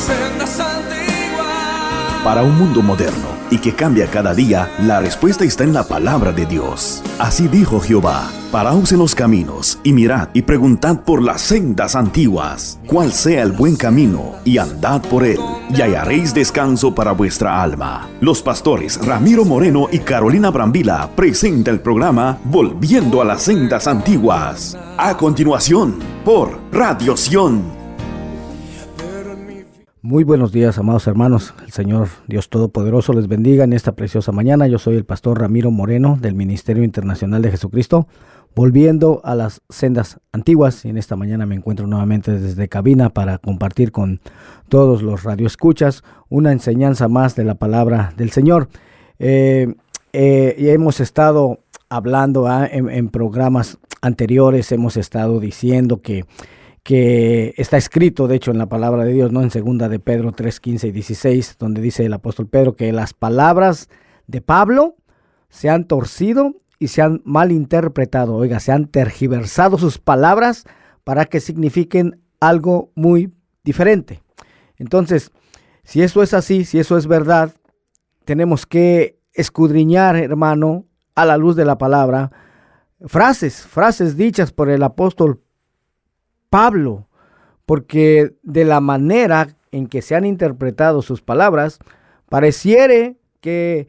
sendas antiguas. Para un mundo moderno y que cambia cada día, la respuesta está en la palabra de Dios. Así dijo Jehová: paraos en los caminos, y mirad y preguntad por las sendas antiguas, cuál sea el buen camino, y andad por él, y hallaréis descanso para vuestra alma. Los pastores Ramiro Moreno y Carolina Brambila presenta el programa Volviendo a las sendas antiguas. A continuación, por Radio Sion. Muy buenos días, amados hermanos. El Señor Dios Todopoderoso les bendiga en esta preciosa mañana. Yo soy el pastor Ramiro Moreno del Ministerio Internacional de Jesucristo, volviendo a las sendas antiguas. Y en esta mañana me encuentro nuevamente desde cabina para compartir con todos los radioescuchas una enseñanza más de la palabra del Señor. Y hemos estado hablando en programas anteriores, hemos estado diciendo que está escrito, de hecho, en la palabra de Dios, ¿no? En 2 de Pedro 3, 15 y 16, donde dice el apóstol Pedro que las palabras de Pablo se han torcido y se han malinterpretado. Oiga, se han tergiversado sus palabras para que signifiquen algo muy diferente. Entonces, si eso es así, si eso es verdad, tenemos que escudriñar, hermano, a la luz de la palabra, frases dichas por el apóstol Pablo, porque de la manera en que se han interpretado sus palabras, pareciere que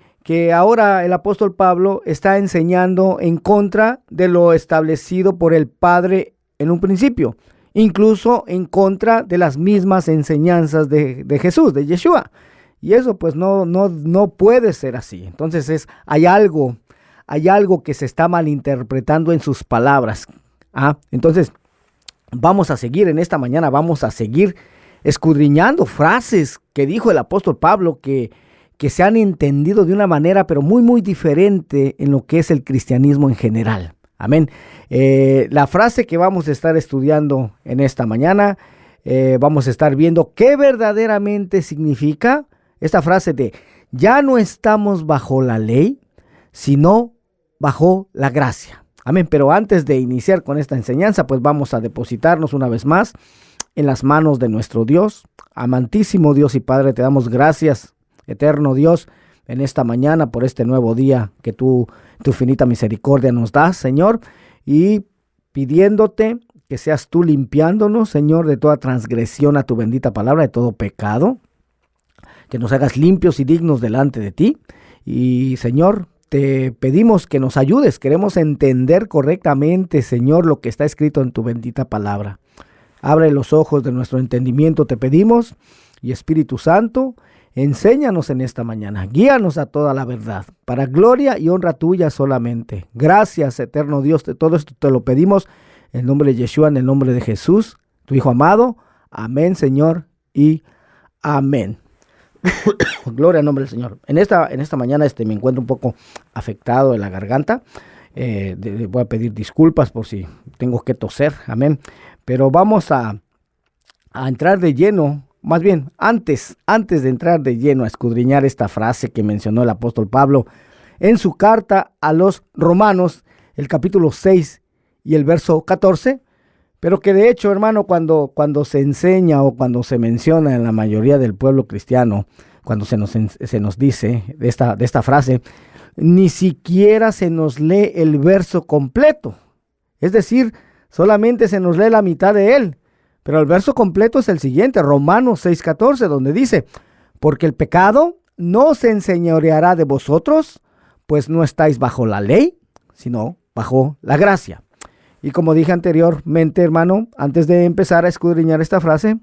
ahora el apóstol Pablo está enseñando en contra de lo establecido por el Padre en un principio, incluso en contra de las mismas enseñanzas de Jesús, de Yeshua. Y eso pues no puede ser así. Entonces hay algo que se está malinterpretando en sus palabras. Entonces, vamos a seguir en esta mañana, vamos a seguir escudriñando frases que dijo el apóstol Pablo que se han entendido de una manera pero muy muy diferente en lo que es el cristianismo en general. Amén. La frase que vamos a estar estudiando en esta mañana, vamos a estar viendo qué verdaderamente significa esta frase de ya no estamos bajo la ley, sino bajo la gracia. Amén, pero antes de iniciar con esta enseñanza, pues vamos a depositarnos una vez más en las manos de nuestro Dios. Amantísimo Dios y Padre, te damos gracias, eterno Dios, en esta mañana por este nuevo día que tu infinita misericordia nos das, Señor, y pidiéndote que seas tú limpiándonos, Señor, de toda transgresión a tu bendita palabra, de todo pecado, que nos hagas limpios y dignos delante de ti, y Señor, te pedimos que nos ayudes, queremos entender correctamente, Señor, lo que está escrito en tu bendita palabra. Abre los ojos de nuestro entendimiento, te pedimos, y Espíritu Santo, enséñanos en esta mañana, guíanos a toda la verdad, para gloria y honra tuya solamente. Gracias, eterno Dios, de todo esto te lo pedimos, en el nombre de Yeshua, en el nombre de Jesús, tu Hijo amado. Amén, Señor, y amén. Gloria al nombre del Señor. En esta mañana me encuentro un poco afectado de la garganta. Voy a pedir disculpas por si tengo que toser. Amén. Pero vamos a entrar de lleno, más bien antes de entrar de lleno a escudriñar esta frase que mencionó el apóstol Pablo en su carta a los Romanos, el capítulo 6 y el verso 14. Pero que de hecho, hermano, cuando se enseña o cuando se menciona en la mayoría del pueblo cristiano, cuando se nos dice de esta frase, ni siquiera se nos lee el verso completo. Es decir, solamente se nos lee la mitad de él. Pero el verso completo es el siguiente, Romanos 6:14, donde dice, porque el pecado no se enseñoreará de vosotros, pues no estáis bajo la ley, sino bajo la gracia. Y como dije anteriormente, hermano, antes de empezar a escudriñar esta frase,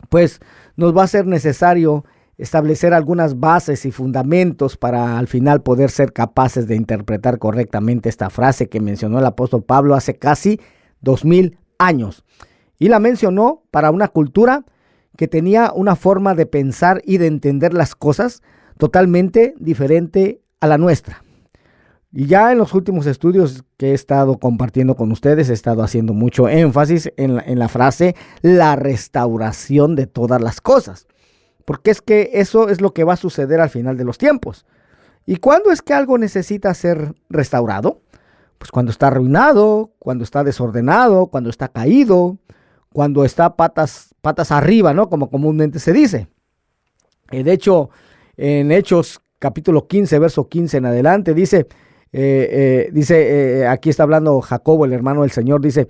pues nos va a ser necesario establecer algunas bases y fundamentos para al final poder ser capaces de interpretar correctamente esta frase que mencionó el apóstol Pablo hace casi 2000 años. Y la mencionó para una cultura que tenía una forma de pensar y de entender las cosas totalmente diferente a la nuestra. Y ya en los últimos estudios que he estado compartiendo con ustedes, he estado haciendo mucho énfasis en la frase, la restauración de todas las cosas. Porque es que eso es lo que va a suceder al final de los tiempos. ¿Y cuándo es que algo necesita ser restaurado? Pues cuando está arruinado, cuando está desordenado, cuando está caído, cuando está patas arriba, ¿no? Como comúnmente se dice. De hecho, en Hechos capítulo 15, verso 15 en adelante, dice, aquí está hablando Jacobo, el hermano del Señor, dice: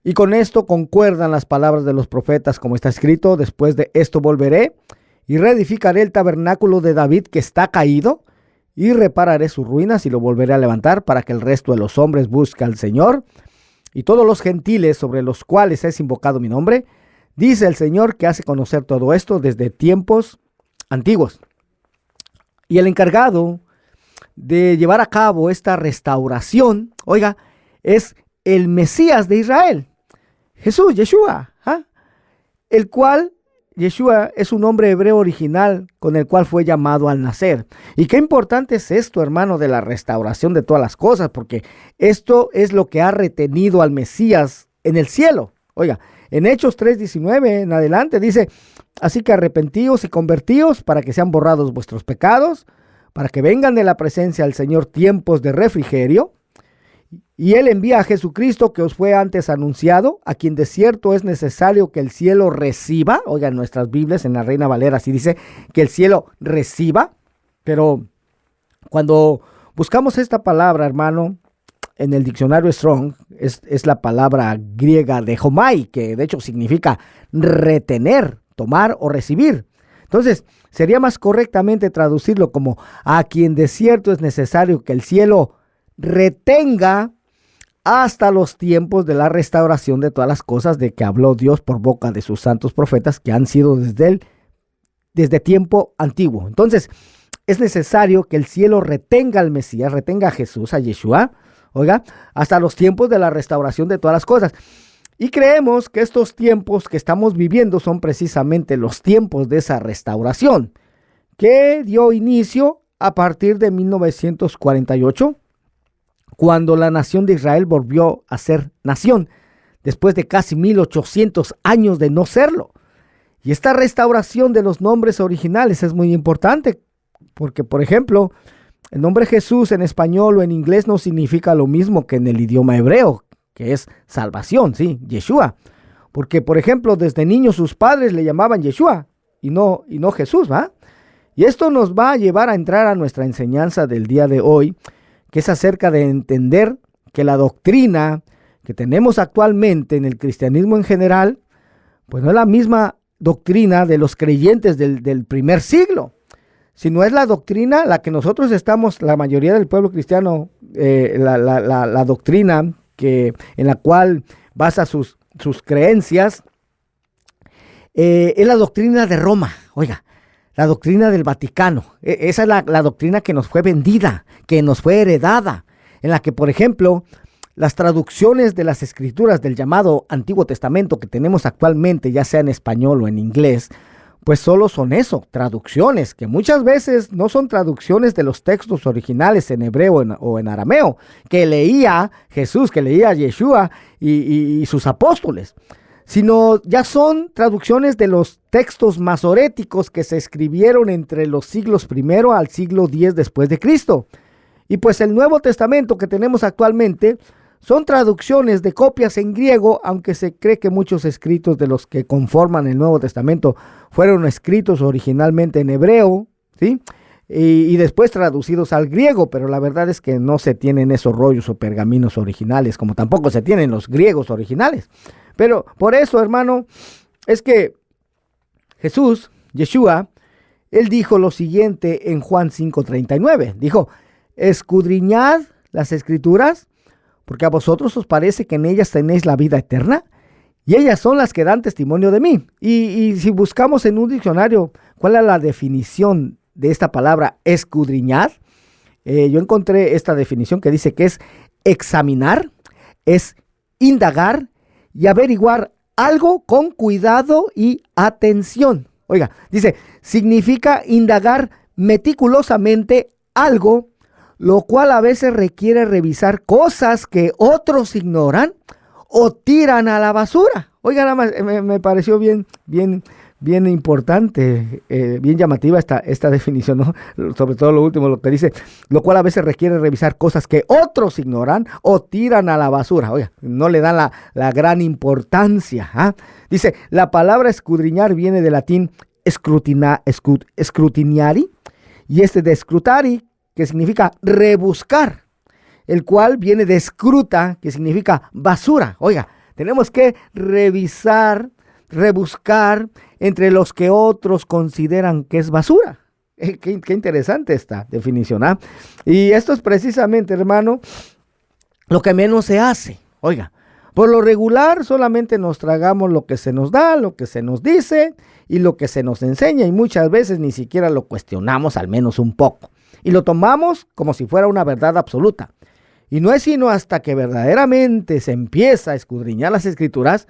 y con esto concuerdan las palabras de los profetas, como está escrito: después de esto volveré y reedificaré el tabernáculo de David que está caído, y repararé sus ruinas y lo volveré a levantar, para que el resto de los hombres busque al Señor, y todos los gentiles sobre los cuales es invocado mi nombre, dice el Señor, que hace conocer todo esto desde tiempos antiguos. Y el encargado de llevar a cabo esta restauración, oiga, es el Mesías de Israel, Jesús, Yeshua, el cual, Yeshua, es un nombre hebreo original con el cual fue llamado al nacer. Y qué importante es esto, hermano, de la restauración de todas las cosas, porque esto es lo que ha retenido al Mesías en el cielo. Oiga, en Hechos 3:19 en adelante dice: así que arrepentíos y convertíos para que sean borrados vuestros pecados, para que vengan de la presencia del Señor tiempos de refrigerio. Y Él envía a Jesucristo, que os fue antes anunciado, a quien de cierto es necesario que el cielo reciba. Oigan, nuestras Biblias en la Reina Valera así dice que el cielo reciba. Pero cuando buscamos esta palabra, hermano, en el diccionario Strong, es la palabra griega de homai, que de hecho significa retener, tomar o recibir. Entonces, sería más correctamente traducirlo como: a quien de cierto es necesario que el cielo retenga hasta los tiempos de la restauración de todas las cosas de que habló Dios por boca de sus santos profetas, que han sido desde tiempo antiguo. Entonces, es necesario que el cielo retenga al Mesías, retenga a Jesús, a Yeshua, oiga, hasta los tiempos de la restauración de todas las cosas. Y creemos que estos tiempos que estamos viviendo son precisamente los tiempos de esa restauración, que dio inicio a partir de 1948, cuando la nación de Israel volvió a ser nación, después de casi 1800 años de no serlo. Y esta restauración de los nombres originales es muy importante, porque, por ejemplo, el nombre Jesús en español o en inglés no significa lo mismo que en el idioma hebreo, que es salvación, ¿sí? Yeshua. Porque, por ejemplo, desde niño sus padres le llamaban Yeshua y no Jesús, ¿va? Y esto nos va a llevar a entrar a nuestra enseñanza del día de hoy, que es acerca de entender que la doctrina que tenemos actualmente en el cristianismo en general, pues no es la misma doctrina de los creyentes del primer siglo, sino es la doctrina la que nosotros estamos, la mayoría del pueblo cristiano, la doctrina en la cual basa sus creencias, es la doctrina de Roma, oiga, la doctrina del Vaticano. Esa es la doctrina que nos fue vendida, que nos fue heredada, en la que, por ejemplo, las traducciones de las escrituras del llamado Antiguo Testamento que tenemos actualmente, ya sea en español o en inglés, pues solo son eso, traducciones, que muchas veces no son traducciones de los textos originales en hebreo o en arameo, que leía Jesús, que leía Yeshua y sus apóstoles, sino ya son traducciones de los textos masoréticos que se escribieron entre los siglos I al siglo X después de Cristo. Y pues el Nuevo Testamento que tenemos actualmente son traducciones de copias en griego, aunque se cree que muchos escritos de los que conforman el Nuevo Testamento fueron escritos originalmente en hebreo, ¿sí? Y después traducidos al griego, pero la verdad es que no se tienen esos rollos o pergaminos originales, como tampoco se tienen los griegos originales. Pero por eso, hermano, es que Jesús, Yeshua, él dijo lo siguiente en Juan 5:39. Dijo: escudriñad las escrituras, porque a vosotros os parece que en ellas tenéis la vida eterna, y ellas son las que dan testimonio de mí. Y si buscamos en un diccionario cuál es la definición de esta palabra escudriñar, yo encontré esta definición que dice que es examinar, es indagar y averiguar algo con cuidado y atención. Oiga, dice, significa indagar meticulosamente algo, lo cual a veces requiere revisar cosas que otros ignoran o tiran a la basura. Oiga, nada más, me pareció bien bien importante, bien llamativa esta definición, ¿no? Sobre todo lo último, lo que dice, lo cual a veces requiere revisar cosas que otros ignoran o tiran a la basura. Oiga, no le dan la gran importancia. ¿Ah? Dice, la palabra escudriñar viene del latín scrutiniari, y de scrutari, que significa rebuscar, el cual viene de scruta, que significa basura. Oiga, tenemos que revisar, rebuscar entre los que otros consideran que es basura. Qué interesante esta definición, ¿ah? Y esto es precisamente, hermano, lo que menos se hace. Oiga, por lo regular solamente nos tragamos lo que se nos da, lo que se nos dice y lo que se nos enseña, y muchas veces ni siquiera lo cuestionamos, al menos un poco, y lo tomamos como si fuera una verdad absoluta. Y no es sino hasta que verdaderamente se empieza a escudriñar las Escrituras,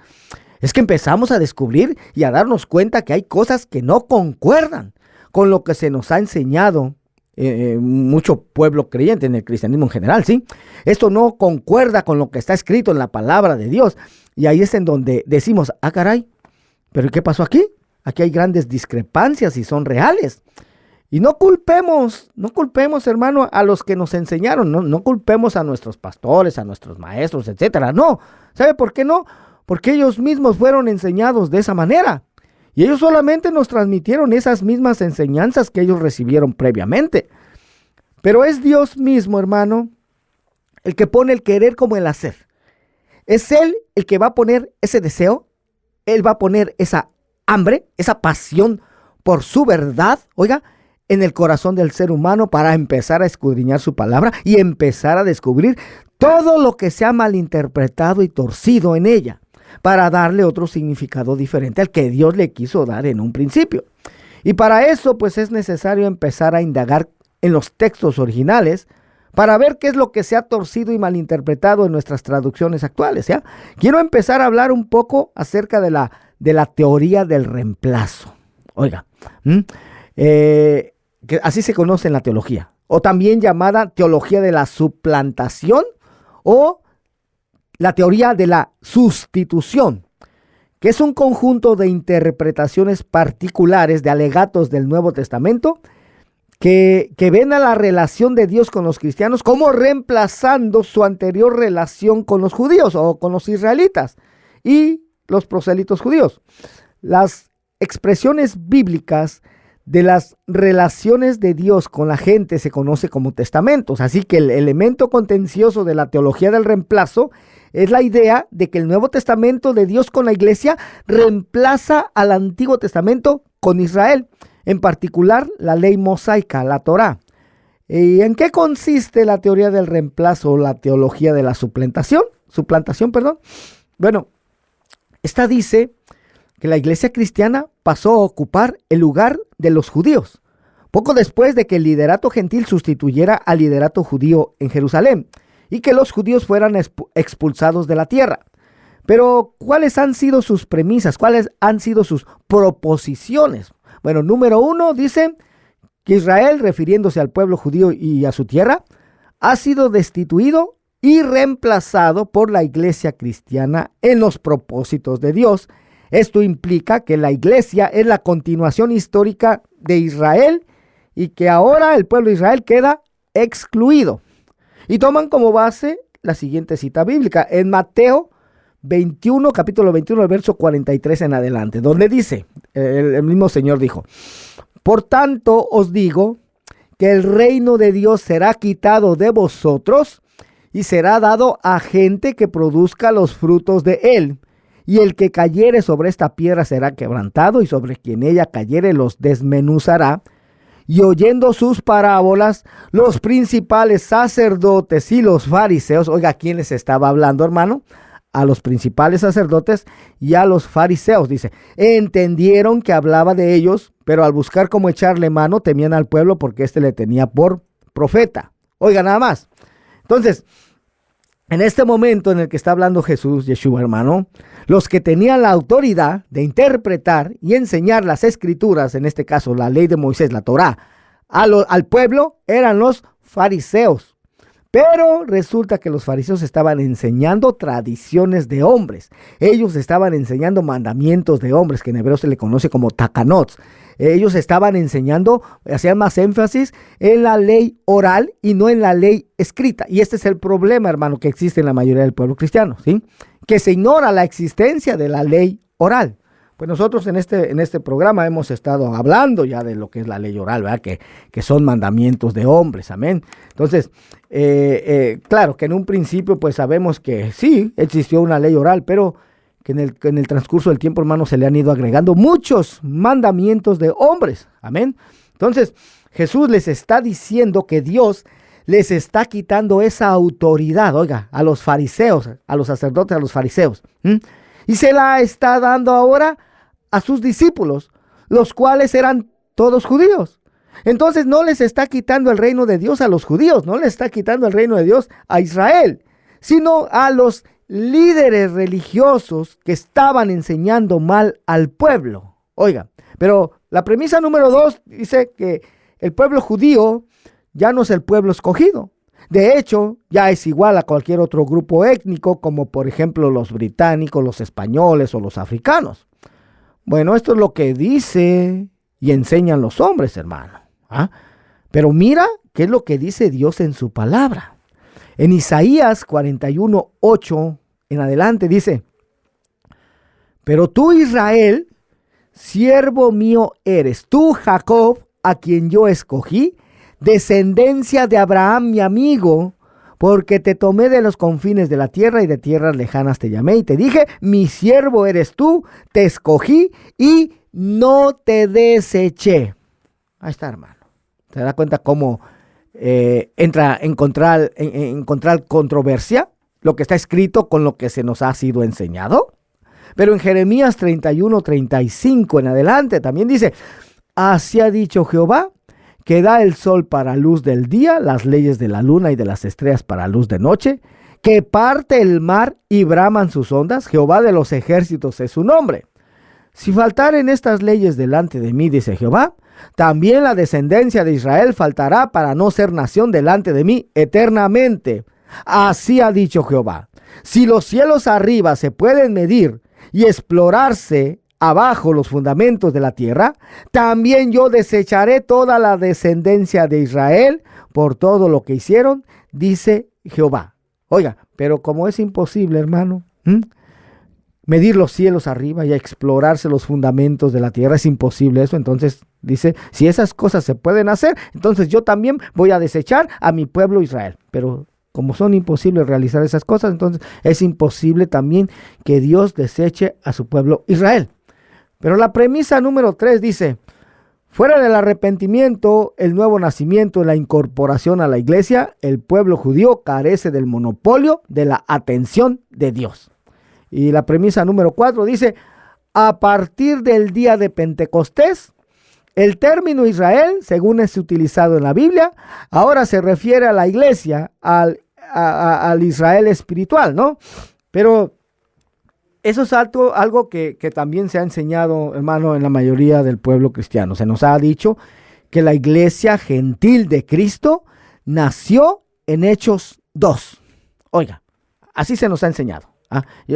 es que empezamos a descubrir y a darnos cuenta que hay cosas que no concuerdan con lo que se nos ha enseñado mucho pueblo creyente en el cristianismo en general, ¿sí? Esto no concuerda con lo que está escrito en la palabra de Dios. Y ahí es en donde decimos, ah, caray, ¿pero qué pasó aquí? Aquí hay grandes discrepancias y son reales. Y no culpemos, hermano, a los que nos enseñaron, no culpemos a nuestros pastores, a nuestros maestros, etcétera. No, ¿sabe por qué no? Porque ellos mismos fueron enseñados de esa manera. Y ellos solamente nos transmitieron esas mismas enseñanzas que ellos recibieron previamente. Pero es Dios mismo, hermano, el que pone el querer como el hacer. Es Él el que va a poner ese deseo, Él va a poner esa hambre, esa pasión por su verdad, oiga, en el corazón del ser humano para empezar a escudriñar su palabra y empezar a descubrir todo lo que se ha malinterpretado y torcido en ella, para darle otro significado diferente al que Dios le quiso dar en un principio. Y para eso, pues es necesario empezar a indagar en los textos originales para ver qué es lo que se ha torcido y malinterpretado en nuestras traducciones actuales, ¿ya? Quiero empezar a hablar un poco acerca de la teoría del reemplazo. Oiga, que así se conoce en la teología, o también llamada teología de la suplantación o la teoría de la sustitución, que es un conjunto de interpretaciones particulares de alegatos del Nuevo Testamento que ven a la relación de Dios con los cristianos como reemplazando su anterior relación con los judíos o con los israelitas y los prosélitos judíos. Las expresiones bíblicas de las relaciones de Dios con la gente se conoce como testamentos, así que el elemento contencioso de la teología del reemplazo es la idea de que el Nuevo Testamento de Dios con la iglesia reemplaza al Antiguo Testamento con Israel, en particular la ley mosaica, la Torá. ¿Y en qué consiste la teoría del reemplazo o la teología de la suplantación? Bueno, esta dice que la iglesia cristiana pasó a ocupar el lugar de los judíos, poco después de que el liderato gentil sustituyera al liderato judío en Jerusalén y que los judíos fueran expulsados de la tierra. Pero, ¿cuáles han sido sus premisas? ¿Cuáles han sido sus proposiciones? Bueno, número 1 dice que Israel, refiriéndose al pueblo judío y a su tierra, ha sido destituido y reemplazado por la iglesia cristiana en los propósitos de Dios. Esto implica que la iglesia es la continuación histórica de Israel y que ahora el pueblo de Israel queda excluido. Y toman como base la siguiente cita bíblica en Mateo 21, capítulo 21, el verso 43 en adelante, donde dice, el mismo Señor dijo: por tanto os digo que el reino de Dios será quitado de vosotros y será dado a gente que produzca los frutos de él. Y el que cayere sobre esta piedra será quebrantado, y sobre quien ella cayere los desmenuzará. Y oyendo sus parábolas, los principales sacerdotes y los fariseos, oiga, ¿a quién les estaba hablando, hermano? A los principales sacerdotes y a los fariseos, dice, entendieron que hablaba de ellos, pero al buscar cómo echarle mano, temían al pueblo porque éste le tenía por profeta. Oiga, nada más. Entonces, en este momento en el que está hablando Jesús, Yeshua, hermano, los que tenían la autoridad de interpretar y enseñar las escrituras, en este caso la ley de Moisés, la Torá, al pueblo, eran los fariseos. Pero resulta que los fariseos estaban enseñando tradiciones de hombres. Ellos estaban enseñando mandamientos de hombres, que en hebreo se le conoce como takanot. Ellos estaban enseñando, hacían más énfasis en la ley oral y no en la ley escrita. Y este es el problema, hermano, que existe en la mayoría del pueblo cristiano, ¿sí? Que se ignora la existencia de la ley oral. Pues nosotros en este programa hemos estado hablando ya de lo que es la ley oral, ¿verdad? Que son mandamientos de hombres, amén. Entonces, claro que en un principio pues sabemos que sí existió una ley oral, pero que en el transcurso del tiempo, hermano, se le han ido agregando muchos mandamientos de hombres, amén. Entonces, Jesús les está diciendo que Dios les está quitando esa autoridad, oiga, a los fariseos, a los sacerdotes, a los fariseos, y se la está dando ahora a sus discípulos, los cuales eran todos judíos. Entonces no les está quitando el reino de Dios a los judíos, no les está quitando el reino de Dios a Israel, sino a los líderes religiosos que estaban enseñando mal al pueblo. Oiga, pero la premisa número 2 dice que el pueblo judío ya no es el pueblo escogido. De hecho, ya es igual a cualquier otro grupo étnico, como por ejemplo los británicos, los españoles o los africanos. Bueno, esto es lo que dice y enseñan los hombres, hermano. Pero mira qué es lo que dice Dios en su palabra. En Isaías 41:8 en adelante dice: pero tú, Israel, siervo mío eres, tú, Jacob, a quien yo escogí, descendencia de Abraham, mi amigo, porque te tomé de los confines de la tierra y de tierras lejanas te llamé y te dije, mi siervo eres tú, te escogí y no te deseché. Ahí está, hermano. ¿Te das cuenta cómo entra en encontrar controversia lo que está escrito con lo que se nos ha sido enseñado? Pero en Jeremías 31:35 en adelante también dice: así ha dicho Jehová, que da el sol para luz del día, las leyes de la luna y de las estrellas para luz de noche, que parte el mar y braman sus ondas, Jehová de los ejércitos es su nombre. Si faltaren estas leyes delante de mí, dice Jehová, también la descendencia de Israel faltará para no ser nación delante de mí eternamente. Así ha dicho Jehová. Si los cielos arriba se pueden medir y explorarse abajo los fundamentos de la tierra, también yo desecharé toda la descendencia de Israel por todo lo que hicieron, dice Jehová. Oiga, pero como es imposible, hermano, medir los cielos arriba y explorarse los fundamentos de la tierra, es imposible eso. Entonces dice, si esas cosas se pueden hacer, entonces yo también voy a desechar a mi pueblo Israel. Pero como son imposibles realizar esas cosas, entonces es imposible también que Dios deseche a su pueblo Israel. Pero la premisa número 3 dice: fuera del arrepentimiento, el nuevo nacimiento y la incorporación a la iglesia, el pueblo judío carece del monopolio de la atención de Dios. Y la premisa número 4 dice: a partir del día de Pentecostés, el término Israel, según es utilizado en la Biblia, ahora se refiere a la iglesia, al Israel espiritual, ¿no? Pero eso es algo que también se ha enseñado, hermano, en la mayoría del pueblo cristiano. Se nos ha dicho que la iglesia gentil de Cristo nació en Hechos 2. Oiga, así se nos ha enseñado.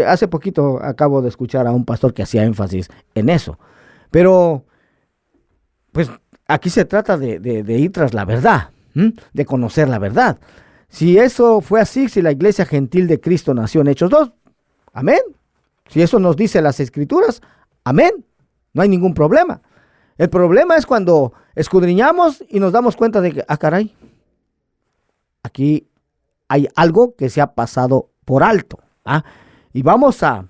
Hace poquito acabo de escuchar a un pastor que hacía énfasis en eso. Pero, pues, aquí se trata de ir tras la verdad, de conocer la verdad. Si eso fue así, si la iglesia gentil de Cristo nació en Hechos 2, amén. Si eso nos dice las Escrituras, amén, no hay ningún problema. El problema es cuando escudriñamos y nos damos cuenta de que, caray, aquí hay algo que se ha pasado por alto. Y vamos a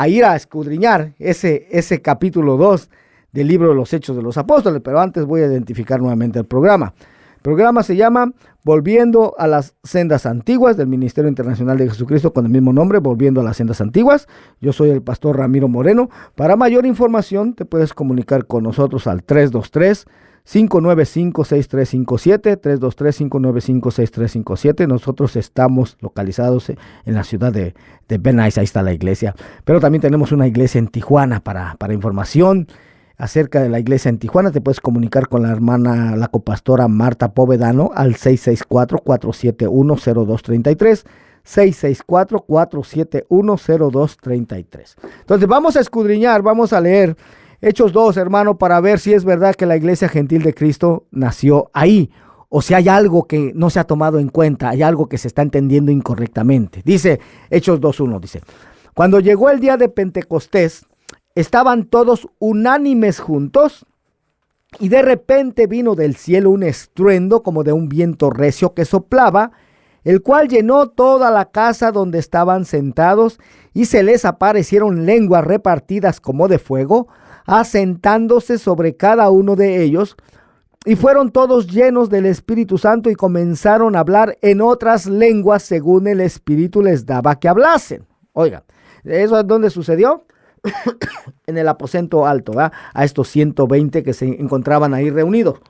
ir a escudriñar ese capítulo 2 del libro de los Hechos de los Apóstoles, pero antes voy a identificar nuevamente el programa. El programa se llama Volviendo a las Sendas Antiguas, del Ministerio Internacional de Jesucristo, con el mismo nombre, Volviendo a las Sendas Antiguas. Yo soy el pastor Ramiro Moreno. Para mayor información te puedes comunicar con nosotros al 323-595-6357, 323-595-6357. Nosotros estamos localizados en la ciudad de Benais, ahí está la iglesia. Pero también tenemos una iglesia en Tijuana para información. acerca de la iglesia en Tijuana, te puedes comunicar con la hermana, la copastora Marta Povedano al 664-471-0233. 664-471-0233. Entonces vamos a escudriñar, vamos a leer Hechos 2, hermano, para ver si es verdad que la iglesia gentil de Cristo nació ahí, o si hay algo que no se ha tomado en cuenta, hay algo que se está entendiendo incorrectamente. Dice Hechos 2:1, dice: cuando llegó el día de Pentecostés, estaban todos unánimes juntos, y de repente vino del cielo un estruendo como de un viento recio que soplaba, el cual llenó toda la casa donde estaban sentados, y se les aparecieron lenguas repartidas como de fuego, asentándose sobre cada uno de ellos, y fueron todos llenos del Espíritu Santo y comenzaron a hablar en otras lenguas según el Espíritu les daba que hablasen. Oiga, ¿eso es donde sucedió? En el aposento alto, ¿verdad? A estos 120 que se encontraban ahí reunidos.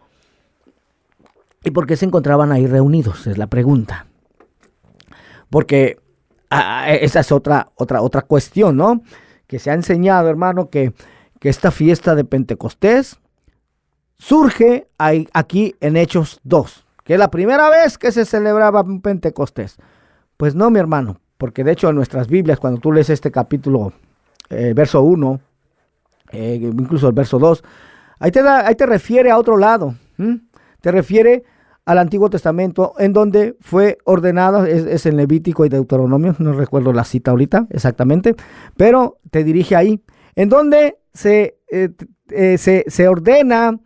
¿Y por qué se encontraban ahí reunidos? Es la pregunta. Porque esa es otra cuestión, ¿no? Que se ha enseñado, hermano, que esta fiesta de Pentecostés surge aquí en Hechos 2, que es la primera vez que se celebraba un Pentecostés. Pues no, mi hermano, porque de hecho en nuestras Biblias, cuando tú lees este capítulo, verso 1, incluso el verso 2, ahí te refiere a otro lado, te refiere al Antiguo Testamento, en donde fue ordenado, es en Levítico y Deuteronomio, no recuerdo la cita ahorita exactamente, pero te dirige ahí, en donde se ordena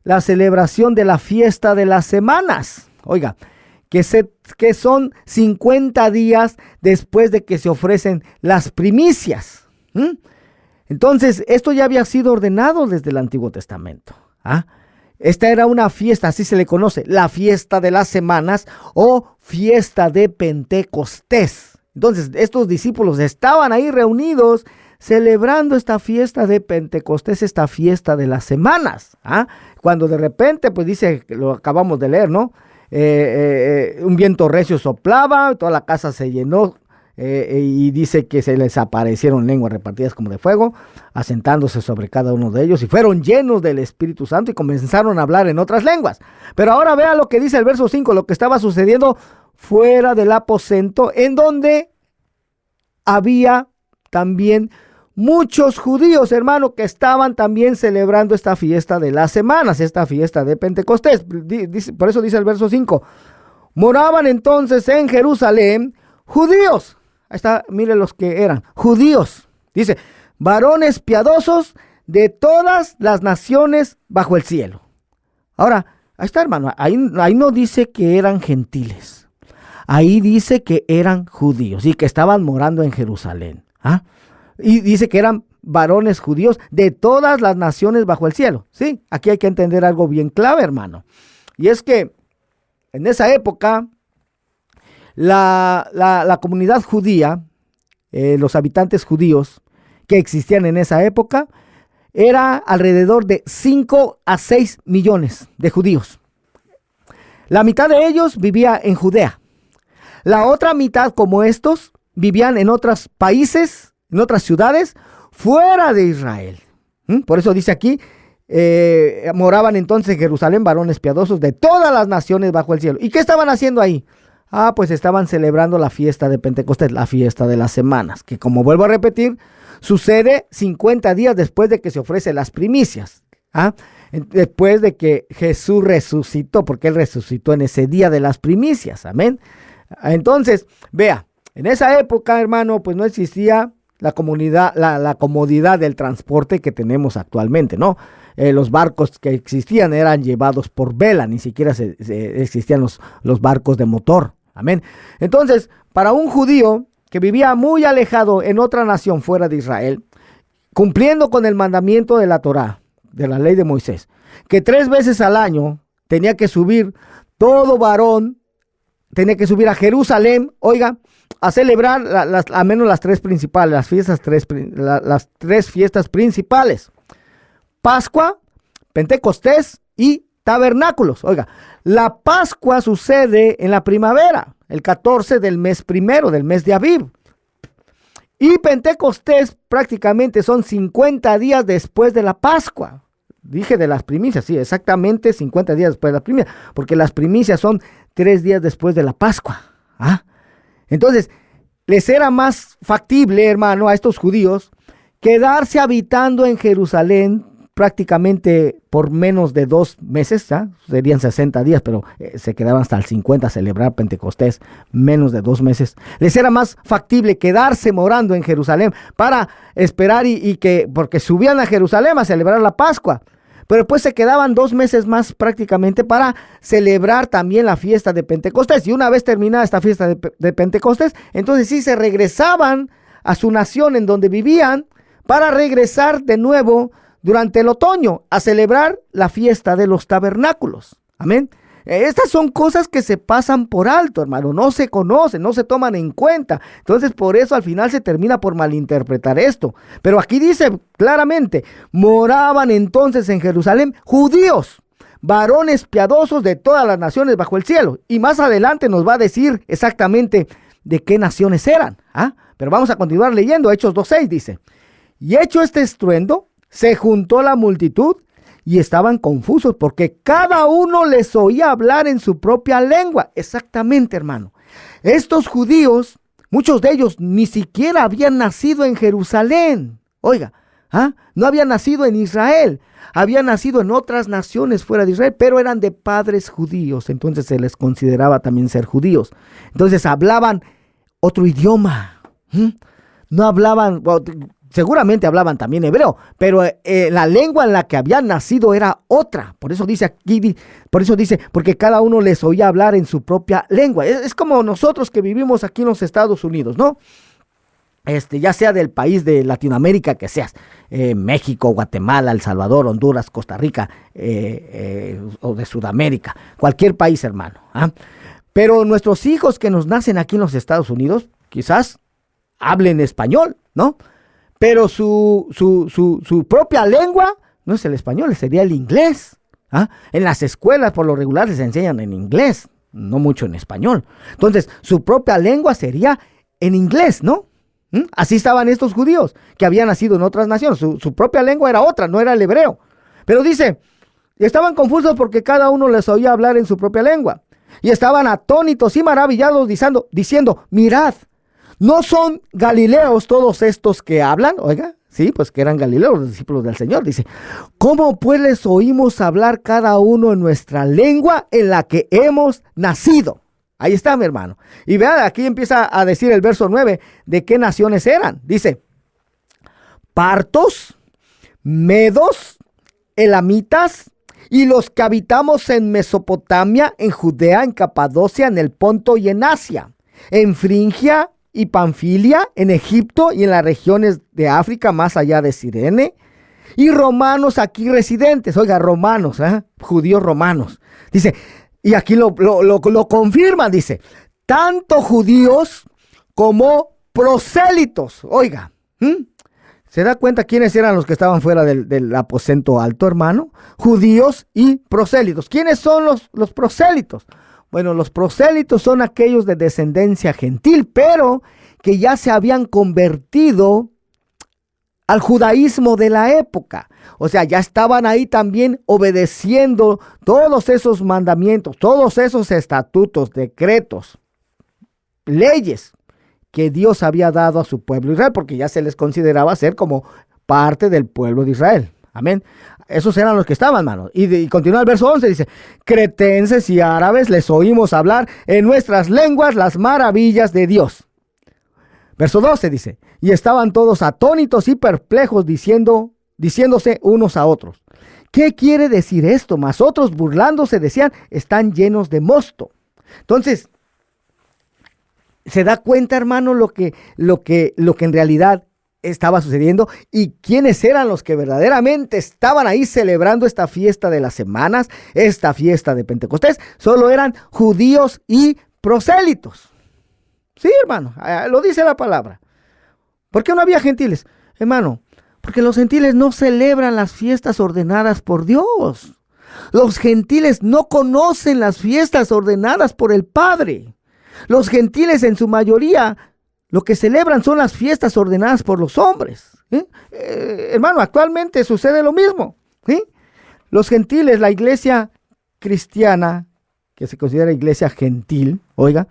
la celebración de la fiesta de las semanas. Oiga, que son 50 días después de que se ofrecen las primicias. Entonces, esto ya había sido ordenado desde el Antiguo Testamento. Esta era una fiesta, así se le conoce, la fiesta de las semanas o fiesta de Pentecostés. Entonces, estos discípulos estaban ahí reunidos celebrando esta fiesta de Pentecostés, esta fiesta de las semanas. Cuando de repente, pues dice, lo acabamos de leer, ¿no? Un viento recio soplaba, toda la casa se llenó, y dice que se les aparecieron lenguas repartidas como de fuego, asentándose sobre cada uno de ellos, y fueron llenos del Espíritu Santo y comenzaron a hablar en otras lenguas. Pero ahora vea lo que dice el verso 5, lo que estaba sucediendo fuera del aposento, en donde había también muchos judíos, hermano, que estaban también celebrando esta fiesta de las semanas, esta fiesta de Pentecostés. Por eso dice el verso 5, moraban entonces en Jerusalén judíos. Ahí está, mire los que eran judíos. Dice, varones piadosos de todas las naciones bajo el cielo. Ahora, ahí está, hermano, ahí no dice que eran gentiles. Ahí dice que eran judíos y que estaban morando en Jerusalén. Y dice que eran varones judíos de todas las naciones bajo el cielo. Sí, aquí hay que entender algo bien clave, hermano. Y es que en esa época, la comunidad judía, los habitantes judíos que existían en esa época, era alrededor de 5 a 6 millones de judíos. La mitad de ellos vivía en Judea. La otra mitad, como estos, vivían en otros países, en otras ciudades, fuera de Israel. Por eso dice aquí, moraban entonces en Jerusalén varones piadosos de todas las naciones bajo el cielo. ¿Y qué estaban haciendo ahí? Pues estaban celebrando la fiesta de Pentecostés, la fiesta de las semanas, que como vuelvo a repetir, sucede 50 días después de que se ofrecen las primicias. Después de que Jesús resucitó, porque Él resucitó en ese día de las primicias. Amén. Entonces, vea, en esa época, hermano, pues no existía la comodidad del transporte que tenemos actualmente, ¿no? Los barcos que existían eran llevados por vela, ni siquiera existían los barcos de motor. Amén. Entonces, para un judío que vivía muy alejado en otra nación fuera de Israel, cumpliendo con el mandamiento de la Torá, de la ley de Moisés, que 3 veces al año tenía que subir, todo varón tenía que subir a Jerusalén, oiga, a celebrar al menos las 3 principales, las 3 fiestas principales: Pascua, Pentecostés y Tabernáculos. Oiga, la Pascua sucede en la primavera, el 14 del mes primero, del mes de Abib. Y Pentecostés prácticamente son 50 días después de la Pascua. Dije de las primicias, sí, exactamente 50 días después de las primicias, porque las primicias son 3 días después de la Pascua. Entonces, les era más factible, hermano, a estos judíos, quedarse habitando en Jerusalén prácticamente por menos de 2 meses, serían 60 días, pero se quedaban hasta el 50 a celebrar Pentecostés, menos de 2 meses. Les era más factible quedarse morando en Jerusalén para esperar porque subían a Jerusalén a celebrar la Pascua. Pero después se quedaban 2 meses más prácticamente para celebrar también la fiesta de Pentecostés. Y una vez terminada esta fiesta de Pentecostés, entonces sí se regresaban a su nación en donde vivían para regresar de nuevo durante el otoño a celebrar la fiesta de los tabernáculos. Amén. Estas son cosas que se pasan por alto, hermano, no se conocen, no se toman en cuenta. Entonces, por eso al final se termina por malinterpretar esto. Pero aquí dice claramente, moraban entonces en Jerusalén judíos, varones piadosos de todas las naciones bajo el cielo. Y más adelante nos va a decir exactamente de qué naciones eran. Pero vamos a continuar leyendo. Hechos 2:6 dice, y hecho este estruendo, se juntó la multitud y estaban confusos porque cada uno les oía hablar en su propia lengua. Exactamente, hermano. Estos judíos, muchos de ellos ni siquiera habían nacido en Jerusalén. Oiga, no habían nacido en Israel. Habían nacido en otras naciones fuera de Israel, pero eran de padres judíos. Entonces se les consideraba también ser judíos. Entonces hablaban otro idioma. No hablaban... Seguramente hablaban también hebreo, pero la lengua en la que habían nacido era otra. Por eso dice aquí, porque cada uno les oía hablar en su propia lengua. Es como nosotros que vivimos aquí en los Estados Unidos, ¿no? Ya sea del país de Latinoamérica que seas, México, Guatemala, El Salvador, Honduras, Costa Rica, o de Sudamérica, cualquier país, hermano. Pero nuestros hijos que nos nacen aquí en los Estados Unidos, quizás hablen español, ¿no? Pero su propia lengua no es el español, sería el inglés. En las escuelas por lo regular les enseñan en inglés, no mucho en español. Entonces, su propia lengua sería en inglés, ¿no? Así estaban estos judíos que habían nacido en otras naciones. Su propia lengua era otra, no era el hebreo. Pero dice, estaban confusos porque cada uno les oía hablar en su propia lengua. Y estaban atónitos y maravillados diciendo, mirad, ¿no son galileos todos estos que hablan? Oiga, sí, pues que eran galileos, los discípulos del Señor. Dice, ¿cómo pues les oímos hablar cada uno en nuestra lengua en la que hemos nacido? Ahí está, mi hermano. Y vean, aquí empieza a decir el verso 9 de qué naciones eran. Dice, partos, medos, elamitas, y los que habitamos en Mesopotamia, en Judea, en Capadocia, en el Ponto y en Asia, en Frigia y Panfilia, en Egipto y en las regiones de África más allá de Cirene, y romanos aquí residentes. Oiga, romanos, judíos romanos. Dice, y aquí lo confirman, dice, tanto judíos como prosélitos. Oiga, ¿se da cuenta quiénes eran los que estaban fuera del aposento alto, hermano? Judíos y prosélitos. ¿Quiénes son los prosélitos? Bueno, los prosélitos son aquellos de descendencia gentil, pero que ya se habían convertido al judaísmo de la época. O sea, ya estaban ahí también obedeciendo todos esos mandamientos, todos esos estatutos, decretos, leyes que Dios había dado a su pueblo Israel, porque ya se les consideraba ser como parte del pueblo de Israel. Amén. Esos eran los que estaban, hermano. Y continúa el verso 11, dice, cretenses y árabes les oímos hablar en nuestras lenguas las maravillas de Dios. Verso 12 dice, y estaban todos atónitos y perplejos diciéndose unos a otros, ¿qué quiere decir esto? Mas otros burlándose decían, están llenos de mosto. Entonces, se da cuenta, hermano, lo que en realidad estaba sucediendo y quiénes eran los que verdaderamente estaban ahí celebrando esta fiesta de las semanas, esta fiesta de Pentecostés. Solo eran judíos y prosélitos. Sí, hermano, lo dice la palabra. ¿Por qué no había gentiles? Hermano, porque los gentiles no celebran las fiestas ordenadas por Dios. Los gentiles no conocen las fiestas ordenadas por el Padre. Los gentiles en su mayoría lo que celebran son las fiestas ordenadas por los hombres. Hermano, actualmente sucede lo mismo. Los gentiles, la iglesia cristiana, que se considera iglesia gentil, oiga,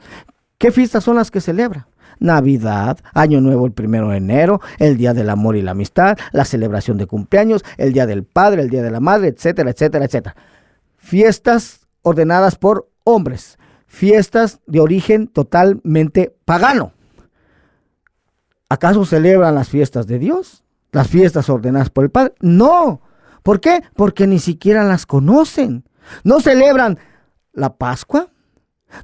¿qué fiestas son las que celebra? Navidad, Año Nuevo el 1 de enero, el Día del Amor y la Amistad, la celebración de cumpleaños, el Día del Padre, el Día de la Madre, etcétera, etcétera, etcétera. Fiestas ordenadas por hombres, fiestas de origen totalmente pagano. ¿Acaso celebran las fiestas de Dios? ¿Las fiestas ordenadas por el Padre? No. ¿Por qué? Porque ni siquiera las conocen. No celebran la Pascua,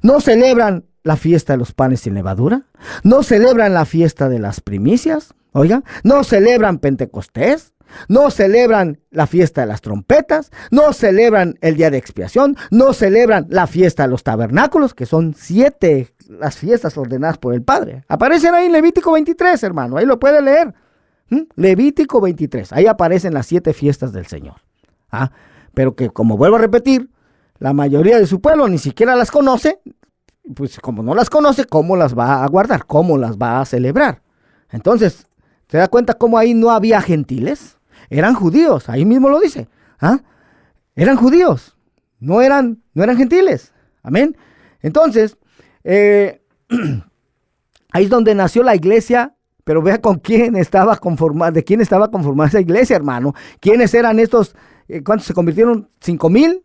no celebran la fiesta de los panes sin levadura, no celebran la fiesta de las primicias, oiga, no celebran Pentecostés, no celebran la fiesta de las trompetas, no celebran el día de expiación, no celebran la fiesta de los tabernáculos, que son 7 las fiestas ordenadas por el Padre. Aparecen ahí en Levítico 23, hermano, ahí lo puede leer. Levítico 23, ahí aparecen las 7 fiestas del Señor. Pero que, como vuelvo a repetir, la mayoría de su pueblo ni siquiera las conoce. Pues como no las conoce, ¿cómo las va a guardar? ¿Cómo las va a celebrar? Entonces, ¿te das cuenta cómo ahí no había gentiles? Eran judíos, ahí mismo lo dice. Eran judíos, no eran gentiles. Amén. Entonces, ahí es donde nació la iglesia, pero vea con quién estaba conformada, de quién estaba conformada esa iglesia, hermano. ¿Quiénes eran estos? ¿Cuántos se convirtieron? ¿5,000?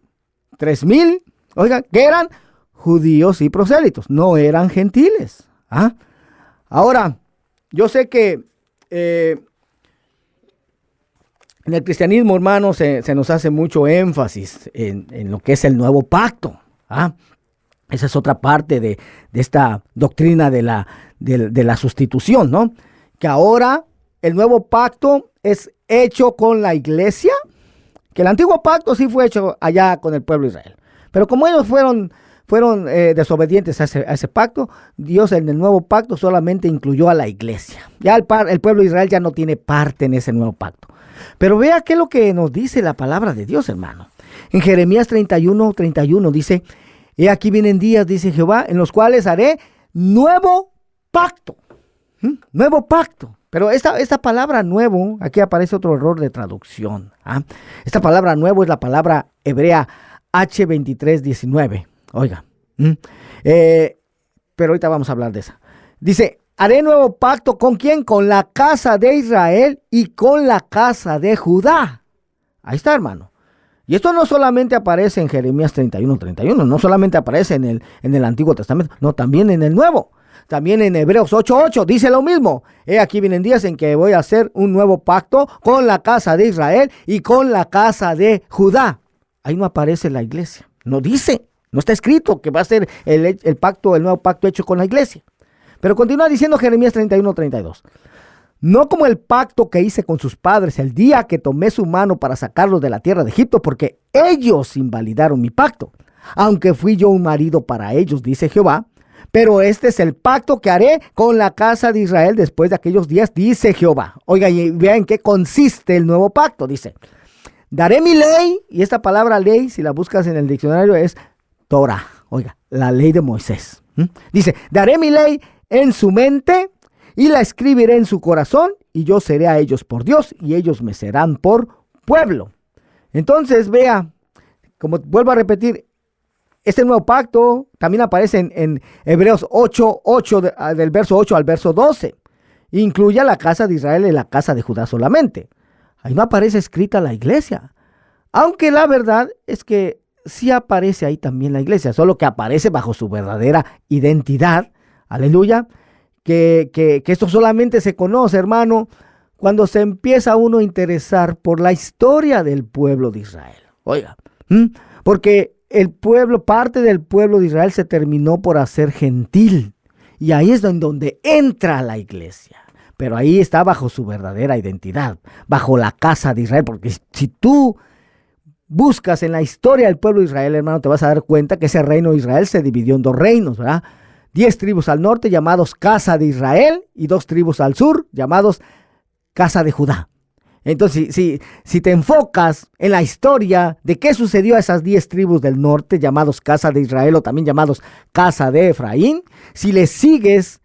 ¿3,000? Oiga, ¿qué eran? Judíos y prosélitos, no eran gentiles. Ahora, yo sé que en el cristianismo, hermano, se nos hace mucho énfasis en lo que es el nuevo pacto. Esa es otra parte de esta doctrina de la sustitución, ¿no? Que ahora el nuevo pacto es hecho con la iglesia, que el antiguo pacto sí fue hecho allá con el pueblo de Israel. Pero como ellos fueron desobedientes a ese pacto, Dios en el nuevo pacto solamente incluyó a la iglesia. Ya el pueblo de Israel ya no tiene parte en ese nuevo pacto. Pero vea qué es lo que nos dice la palabra de Dios, hermano. En Jeremías 31 dice: he aquí vienen días, dice Jehová, en los cuales haré nuevo pacto. Nuevo pacto. Pero esta palabra nuevo, aquí aparece otro error de traducción. Esta palabra nuevo es la palabra hebrea H2319. Oiga. Pero ahorita vamos a hablar de esa. Dice: haré nuevo pacto ¿con quién? Con la casa de Israel y con la casa de Judá. Ahí está, hermano. Y esto no solamente aparece en Jeremías 31, no solamente aparece en el Antiguo Testamento, no, también en el Nuevo. También en Hebreos 8:8 dice lo mismo. He aquí vienen días en que voy a hacer un nuevo pacto con la casa de Israel y con la casa de Judá. Ahí no aparece la iglesia. No dice, no está escrito que va a ser el nuevo pacto hecho con la iglesia. Pero continúa diciendo Jeremías 31:32. No como el pacto que hice con sus padres el día que tomé su mano para sacarlos de la tierra de Egipto, porque ellos invalidaron mi pacto, aunque fui yo un marido para ellos, dice Jehová. Pero este es el pacto que haré con la casa de Israel después de aquellos días, dice Jehová. Oiga, y vean en qué consiste el nuevo pacto. Dice: daré mi ley, y esta palabra ley, si la buscas en el diccionario, es Torah. Oiga, la ley de Moisés. Dice: daré mi ley en su mente y la escribiré en su corazón, y yo seré a ellos por Dios, y ellos me serán por pueblo. Entonces, vea, como vuelvo a repetir, este nuevo pacto también aparece en Hebreos 8:8, del verso 8 al verso 12. Incluye a la casa de Israel y la casa de Judá solamente. Ahí no aparece escrita la iglesia. Aunque la verdad es que sí aparece ahí también la iglesia, solo que aparece bajo su verdadera identidad. Aleluya. Que esto solamente se conoce, hermano, cuando se empieza uno a interesar por la historia del pueblo de Israel. Oiga, porque parte del pueblo de Israel se terminó por hacer gentil. Y ahí es donde entra la iglesia. Pero ahí está bajo su verdadera identidad, bajo la casa de Israel. Porque si tú buscas en la historia del pueblo de Israel, hermano, te vas a dar cuenta que ese reino de Israel se dividió en 2 reinos, ¿verdad? 10 tribus al norte llamados casa de Israel y 2 tribus al sur llamados casa de Judá. Entonces, si te enfocas en la historia de qué sucedió a esas 10 tribus del norte llamados casa de Israel o también llamados casa de Efraín, si le sigues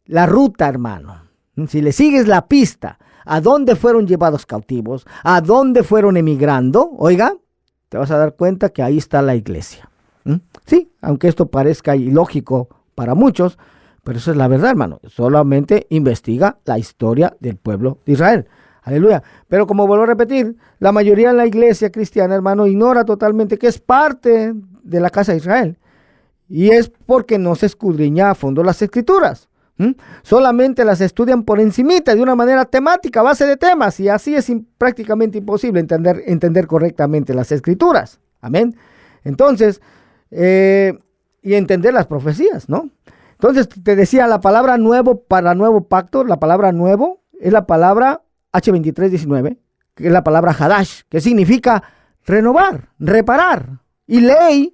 la ruta, hermano, si le sigues la pista a dónde fueron llevados cautivos, a dónde fueron emigrando, oiga, te vas a dar cuenta que ahí está la iglesia. Sí, aunque esto parezca ilógico para muchos, pero eso es la verdad, hermano. Solamente investiga la historia del pueblo de Israel. Aleluya. Pero como vuelvo a repetir, la mayoría de la iglesia cristiana, hermano, ignora totalmente que es parte de la casa de Israel. Y es porque no se escudriña a fondo las escrituras. Solamente las estudian por encimita, de una manera temática, a base de temas. Y así es prácticamente imposible entender correctamente las escrituras. Amén. Entonces, y entender las profecías, ¿no? Entonces, te decía, la palabra nuevo para nuevo pacto, la palabra nuevo es la palabra H2319, que es la palabra Hadash, que significa renovar, reparar. Y ley,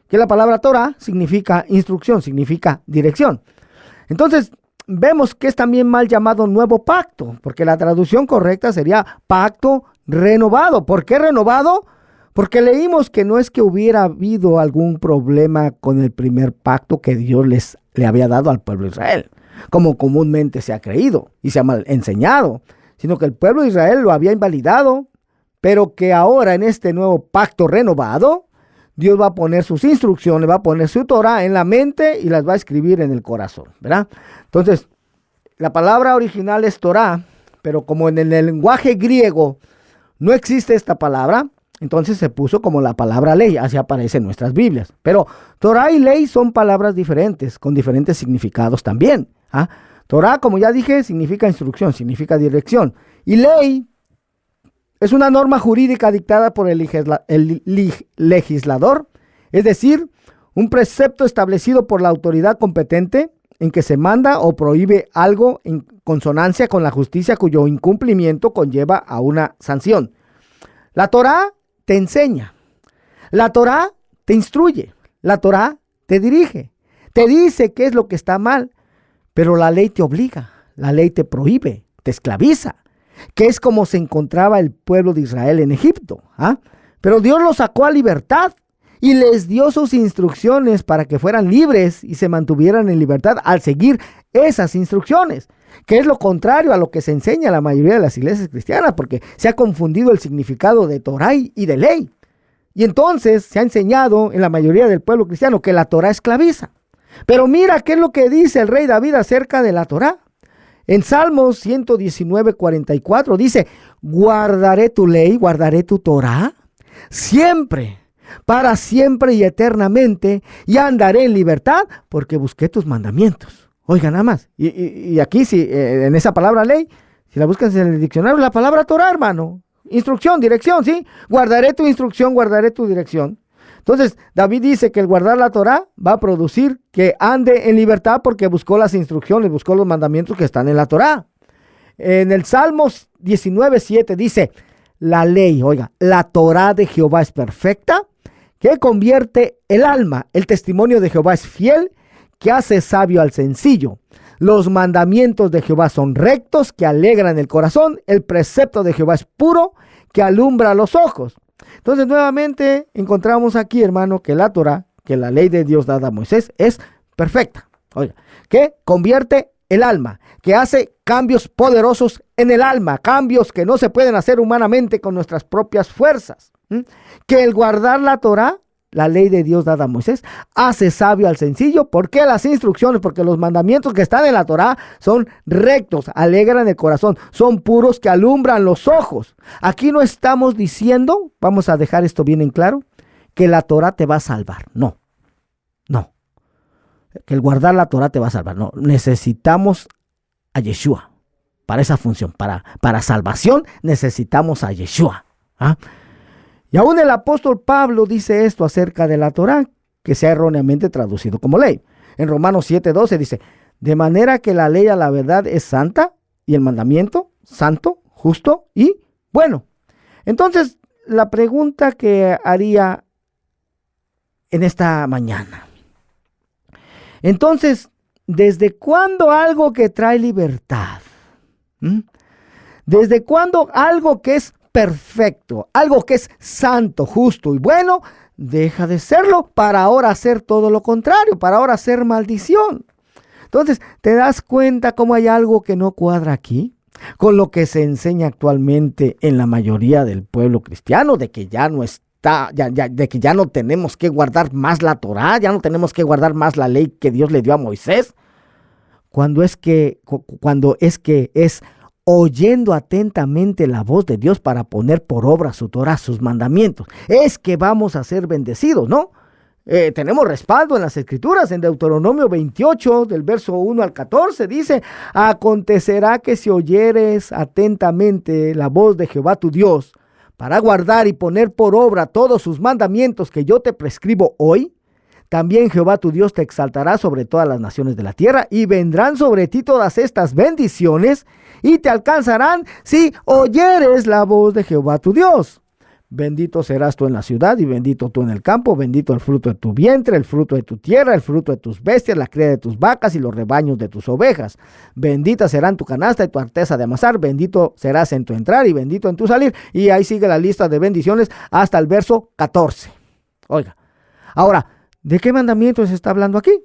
que es la palabra Torah, significa instrucción, significa dirección. Entonces, vemos que es también mal llamado nuevo pacto, porque la traducción correcta sería pacto renovado. ¿Por qué renovado? Porque leímos que no es que hubiera habido algún problema con el primer pacto que Dios le había dado al pueblo de Israel, como comúnmente se ha creído y se ha mal enseñado, sino que el pueblo de Israel lo había invalidado, pero que ahora en este nuevo pacto renovado, Dios va a poner sus instrucciones, va a poner su Torah en la mente y las va a escribir en el corazón, ¿verdad? Entonces, la palabra original es Torah, pero como en el lenguaje griego no existe esta palabra, entonces se puso como la palabra ley, así aparece en nuestras Biblias. Pero Torah y ley son palabras diferentes, con diferentes significados también. Torah, como ya dije, significa instrucción, significa dirección. Y ley es una norma jurídica dictada por el legislador, es decir, un precepto establecido por la autoridad competente en que se manda o prohíbe algo en consonancia con la justicia cuyo incumplimiento conlleva a una sanción. La Torah te enseña, la Torah te instruye, la Torah te dirige, te dice qué es lo que está mal, pero la ley te obliga, la ley te prohíbe, te esclaviza, que es como se encontraba el pueblo de Israel en Egipto. Pero Dios los sacó a libertad y les dio sus instrucciones para que fueran libres y se mantuvieran en libertad al seguir esas instrucciones, que es lo contrario a lo que se enseña a la mayoría de las iglesias cristianas, porque se ha confundido el significado de Torah y de ley. Y entonces se ha enseñado en la mayoría del pueblo cristiano que la Torah esclaviza. Pero mira qué es lo que dice el rey David acerca de la Torah. En Salmos 119:44 dice: guardaré tu ley, guardaré tu Torah siempre, para siempre y eternamente, y andaré en libertad porque busqué tus mandamientos. Oiga, nada más. Y aquí, en esa palabra ley, si la buscas en el diccionario, la palabra Torah, hermano. Instrucción, dirección, ¿sí? Guardaré tu instrucción, guardaré tu dirección. Entonces, David dice que el guardar la Torah va a producir que ande en libertad porque buscó las instrucciones, buscó los mandamientos que están en la Torah. En el Salmos 19:7 dice: la ley, oiga, la Torah de Jehová es perfecta, que convierte el alma. El testimonio de Jehová es fiel, que hace sabio al sencillo. Los mandamientos de Jehová son rectos, que alegran el corazón. El precepto de Jehová es puro, que alumbra los ojos. Entonces, nuevamente encontramos aquí, hermano, que la Torah, que la ley de Dios dada a Moisés, es perfecta. Oiga, que convierte el alma, que hace cambios poderosos en el alma, cambios que no se pueden hacer humanamente con nuestras propias fuerzas. Que el guardar la Torah, la ley de Dios dada a Moisés, hace sabio al sencillo. ¿Por qué las instrucciones? Porque los mandamientos que están en la Torah son rectos, alegran el corazón, son puros, que alumbran los ojos. Aquí no estamos diciendo, vamos a dejar esto bien en claro, que la Torah te va a salvar. No. Que el guardar la Torah te va a salvar. No, necesitamos a Yeshua para esa función. Para salvación necesitamos a Yeshua. Y aún el apóstol Pablo dice esto acerca de la Torah, que se ha erróneamente traducido como ley. En Romanos 7:12 dice: de manera que la ley a la verdad es santa, y el mandamiento santo, justo y bueno. Entonces, la pregunta que haría en esta mañana: entonces, ¿desde cuándo algo que trae libertad? ¿Desde cuándo algo que es perfecto, algo que es santo, justo y bueno, deja de serlo para ahora hacer todo lo contrario, para ahora hacer maldición? Entonces, ¿te das cuenta cómo hay algo que no cuadra aquí con lo que se enseña actualmente en la mayoría del pueblo cristiano, de que ya no es de que ya no tenemos que guardar más la Torá, ya no tenemos que guardar más la ley que Dios le dio a Moisés, cuando es que es oyendo atentamente la voz de Dios para poner por obra su Torá, sus mandamientos, es que vamos a ser bendecidos, ¿no? Tenemos respaldo en las Escrituras, en Deuteronomio 28, del verso 1 al 14, dice: acontecerá que si oyeres atentamente la voz de Jehová tu Dios, para guardar y poner por obra todos sus mandamientos que yo te prescribo hoy, también Jehová tu Dios te exaltará sobre todas las naciones de la tierra, y vendrán sobre ti todas estas bendiciones, y te alcanzarán si oyeres la voz de Jehová tu Dios. Bendito serás tú en la ciudad y bendito tú en el campo, bendito el fruto de tu vientre, el fruto de tu tierra, el fruto de tus bestias, la cría de tus vacas y los rebaños de tus ovejas. Bendita serán tu canasta y tu arteza de amasar, bendito serás en tu entrar y bendito en tu salir. Y ahí sigue la lista de bendiciones hasta el verso 14. Oiga, ahora, ¿de qué mandamientos se está hablando aquí?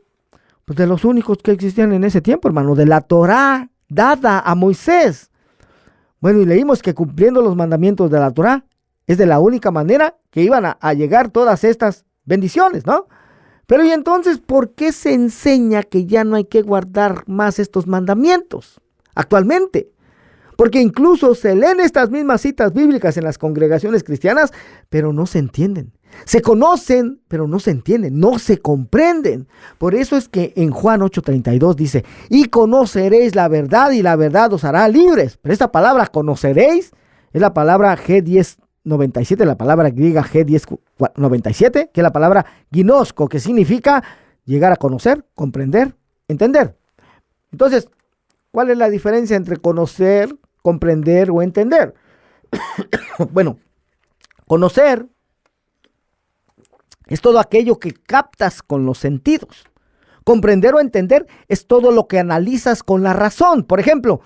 Pues de los únicos que existían en ese tiempo, hermano, de la Torá dada a Moisés. Bueno, y leímos que cumpliendo los mandamientos de la Torá es de la única manera que iban a llegar todas estas bendiciones, ¿no? Pero ¿y entonces por qué se enseña que ya no hay que guardar más estos mandamientos actualmente? Porque incluso se leen estas mismas citas bíblicas en las congregaciones cristianas, pero no se entienden. Se conocen, pero no se entienden, no se comprenden. Por eso es que en Juan 8:32 dice: y conoceréis la verdad y la verdad os hará libres. Pero esta palabra conoceréis es la palabra G1097, la palabra griega G1097, que es la palabra ginosko, que significa llegar a conocer, comprender, entender. Entonces, ¿cuál es la diferencia entre conocer, comprender o entender? Bueno, conocer es todo aquello que captas con los sentidos. Comprender o entender es todo lo que analizas con la razón. Por ejemplo,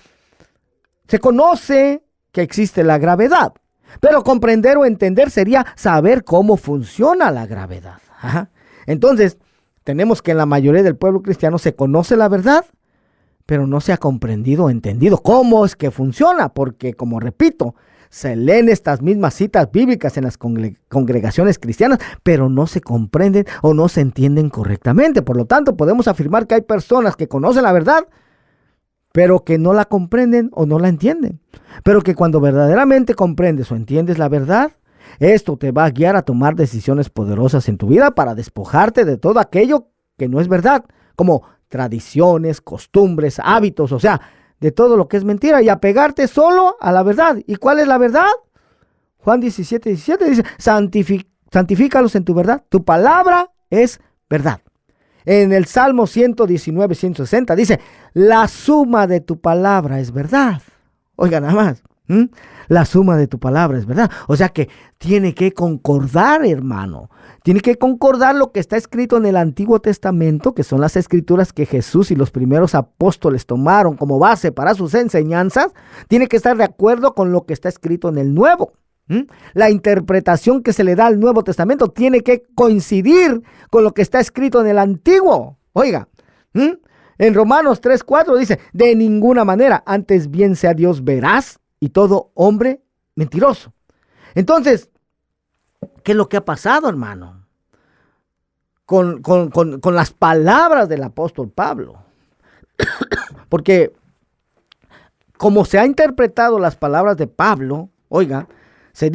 se conoce que existe la gravedad, pero comprender o entender sería saber cómo funciona la gravedad. Ajá. Entonces, tenemos que en la mayoría del pueblo cristiano se conoce la verdad, pero no se ha comprendido o entendido cómo es que funciona, porque, como repito, se leen estas mismas citas bíblicas en las congregaciones cristianas, pero no se comprenden o no se entienden correctamente. Por lo tanto, podemos afirmar que hay personas que conocen la verdad, pero que no la comprenden o no la entienden. Pero que cuando verdaderamente comprendes o entiendes la verdad, esto te va a guiar a tomar decisiones poderosas en tu vida para despojarte de todo aquello que no es verdad, como tradiciones, costumbres, hábitos, o sea, de todo lo que es mentira, y apegarte solo a la verdad. ¿Y cuál es la verdad? Juan 17:17 dice: santifícalos en tu verdad, tu palabra es verdad. En el Salmo 119:160 dice: la suma de tu palabra es verdad. Oiga nada más, la suma de tu palabra es verdad. O sea que tiene que concordar, hermano. Tiene que concordar lo que está escrito en el Antiguo Testamento, que son las escrituras que Jesús y los primeros apóstoles tomaron como base para sus enseñanzas. Tiene que estar de acuerdo con lo que está escrito en el Nuevo. La interpretación que se le da al Nuevo Testamento tiene que coincidir con lo que está escrito en el Antiguo. Oiga, en Romanos 3:4 dice: de ninguna manera, antes bien sea Dios veraz y todo hombre mentiroso. Entonces, ¿qué es lo que ha pasado, hermano? Con las palabras del apóstol Pablo. Porque como se ha interpretado las palabras de Pablo, oiga, se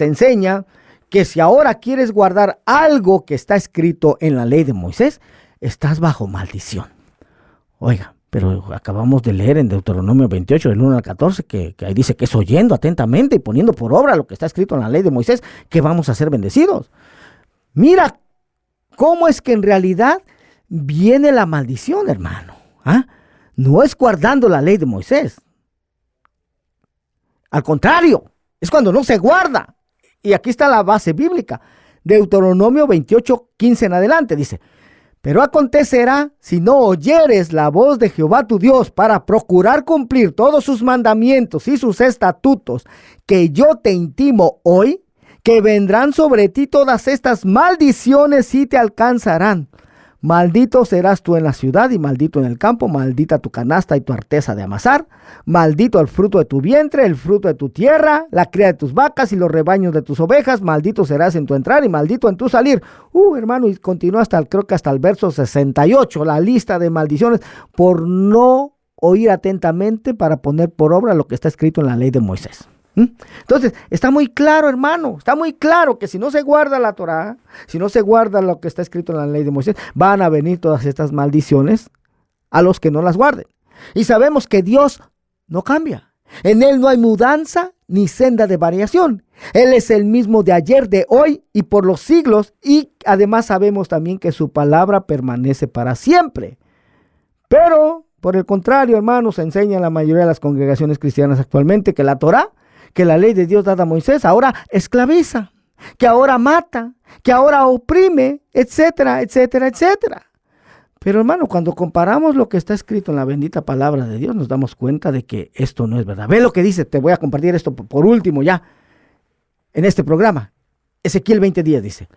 enseña que si ahora quieres guardar algo que está escrito en la ley de Moisés, estás bajo maldición. Oiga, pero acabamos de leer en Deuteronomio 28, del 1 al 14, que ahí dice que es oyendo atentamente y poniendo por obra lo que está escrito en la ley de Moisés, que vamos a ser bendecidos. Mira cómo es que en realidad viene la maldición, hermano. No es guardando la ley de Moisés. Al contrario, es cuando no se guarda. Y aquí está la base bíblica. Deuteronomio 28:15 en adelante dice: pero acontecerá, si no oyeres la voz de Jehová tu Dios para procurar cumplir todos sus mandamientos y sus estatutos que yo te intimo hoy, que vendrán sobre ti todas estas maldiciones y te alcanzarán. Maldito serás tú en la ciudad y maldito en el campo, maldita tu canasta y tu arteza de amasar, maldito el fruto de tu vientre, el fruto de tu tierra, la cría de tus vacas y los rebaños de tus ovejas, maldito serás en tu entrar y maldito en tu salir. Hermano, y continúa creo que hasta el verso 68, la lista de maldiciones por no oír atentamente para poner por obra lo que está escrito en la ley de Moisés. Entonces, está muy claro, hermano, está muy claro que si no se guarda la Torá, si no se guarda lo que está escrito en la ley de Moisés, van a venir todas estas maldiciones a los que no las guarden. Y sabemos que Dios no cambia. En Él no hay mudanza ni senda de variación. Él es el mismo de ayer, de hoy y por los siglos. Y además sabemos también que su palabra permanece para siempre. Pero, por el contrario, hermanos, se enseña en la mayoría de las congregaciones cristianas actualmente que la Torá, que la ley de Dios dada a Moisés, ahora esclaviza, que ahora mata, que ahora oprime, etcétera, etcétera, etcétera. Pero hermano, cuando comparamos lo que está escrito en la bendita palabra de Dios, nos damos cuenta de que esto no es verdad. Ve lo que dice, te voy a compartir esto por último ya, en este programa. Ezequiel 20:10 dice: